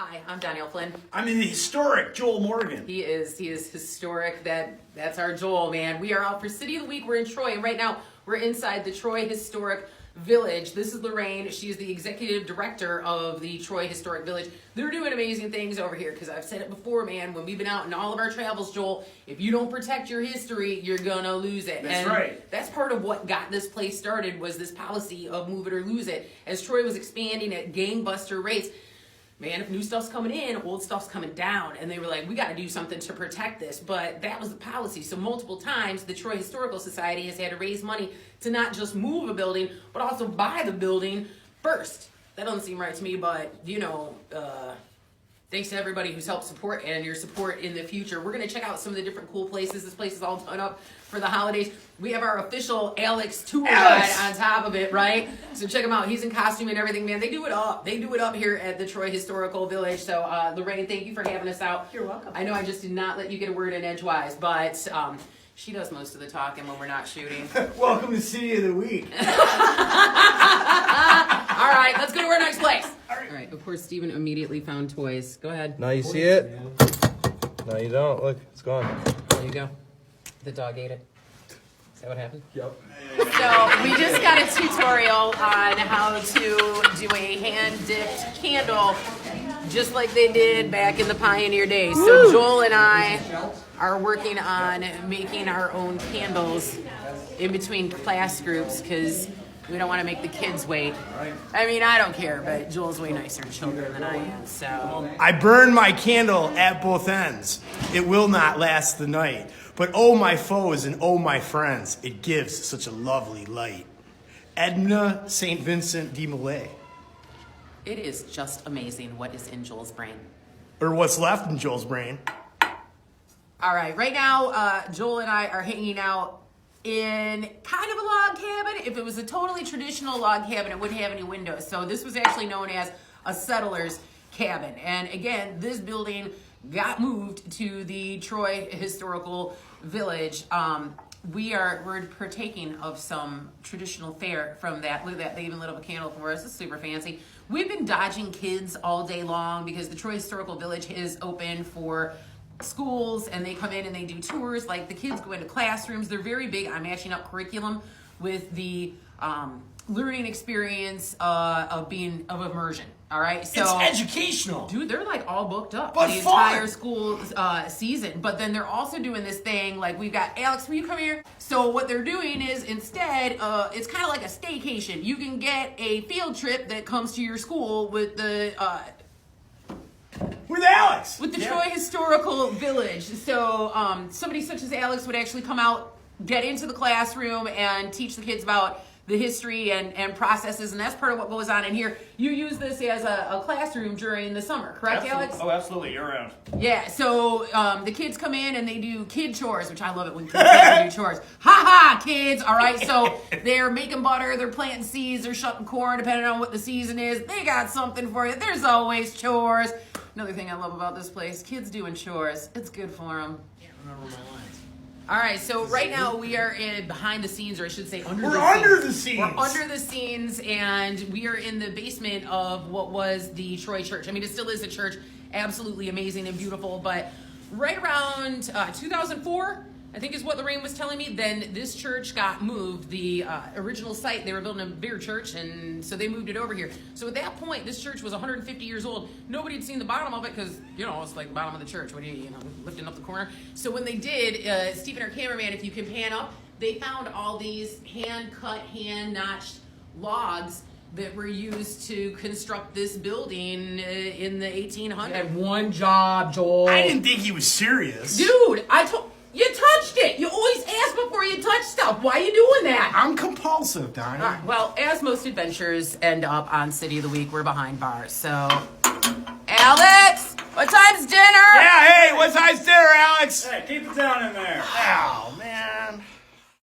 Hi, I'm Danielle Flynn. I'm the historic Joel Morgan. He is historic. That's our Joel, man. We are out for City of the Week. We're in Troy, and right now we're inside the Troy Historic Village. This is Lorraine. She's the executive director of the Troy Historic Village. They're doing amazing things over here because I've said it before, man. When we've been out in all of our travels, Joel, if you don't protect your history, you're gonna lose it. That's right. That's part of what got this place started was this policy of move it or lose it. As Troy was expanding at gangbuster rates, man, if new stuff's coming in, old stuff's coming down. And they were like, we got to do something to protect this. But that was the policy. So multiple times, the Troy Historical Society has had to raise money to not just move a building, but also buy the building first. That doesn't seem right to me, but, thanks to everybody who's helped support and your support in the future. We're going to check out some of the different cool places. This place is all done up for the holidays. We have our official Alex tour guide on top of it, right? So check him out. He's in costume and everything, man. They do it up. They do it up here at the Troy Historical Village. So, Lorraine, thank you for having us out. You're welcome. I know I just did not let you get a word in edgewise, but she does most of the talking when we're not shooting. Welcome to City of the Week. All right, let's go to our next place. All right, of course, Steven immediately found toys. Go ahead. Now you see it? No, you don't. Look, it's gone. There you go. The dog ate it. Is that what happened? Yep. So we just got a tutorial on how to do a hand-dipped candle, just like they did back in the pioneer days. So Joel and I are working on making our own candles in between class groups because we don't want to make the kids wait. I mean, I don't care, but Joel's way nicer to children than I am, so. I burn my candle at both ends. It will not last the night. But oh, my foes and oh, my friends, it gives such a lovely light. Edna St. Vincent de Millay. It is just amazing what is in Joel's brain. Or what's left in Joel's brain. All right, right now, Joel and I are hanging out in kind of a log cabin. If it was a totally traditional log cabin, it wouldn't have any windows. So this was actually known as a settler's cabin. And again, this building got moved to the Troy Historical Village. We're partaking of some traditional fare from that. Look at that, they even lit up a candle for us. It's super fancy. We've been dodging kids all day long because the Troy Historical Village is open for schools and they come in and they do tours. Like the kids go into classrooms. They're very big on matching up curriculum with the learning experience of immersion. All right, so it's educational, dude. They're like all booked up but the fun. entire school season. But then they're also doing this thing like we've got Alex. Will you come here? So what they're doing is instead, it's kind of like a staycation. You can get a field trip that comes to your school with the with Alex. with the Troy Historical Village. So somebody such as Alex would actually come out, get into the classroom, and teach the kids about the history and processes, and that's part of what goes on in here. You use this as a classroom during the summer, correct, Alex? Oh, absolutely, year round. Yeah, so the kids come in and they do kid chores, which I love it when kids do chores. Ha, kids, all right? So they're making butter, they're planting seeds, they're shutting corn, depending on what the season is. They got something for you. There's always chores. Another thing I love about this place, kids doing chores. It's good for them. Can't remember my lines. All right, so right now we are in behind the scenes, or I should say under the scenes. We're under the scenes. We're under the scenes, and we are in the basement of what was the Troy Church. I mean, it still is a church, absolutely amazing and beautiful, but right around 2004, I think is what Lorraine was telling me, then this church got moved. The original site, they were building a bigger church, and so they moved it over here. So at that point, this church was 150 years old. Nobody had seen the bottom of it because, it's like the bottom of the church. What do you lifting up the corner? So when they did, Stephen, our cameraman, if you can pan up, they found all these hand-cut, hand-notched logs that were used to construct this building in the 1800s. Had one job, Joel. I didn't think he was serious. Dude, you touched it. You always ask before you touch stuff. Why are you doing that? I'm compulsive, Donnie. All right, well, as most adventures end up on City of the Week, we're behind bars. So, Alex, what time's dinner? Yeah, hey, what time's dinner, Alex? Hey, keep it down in there. Oh,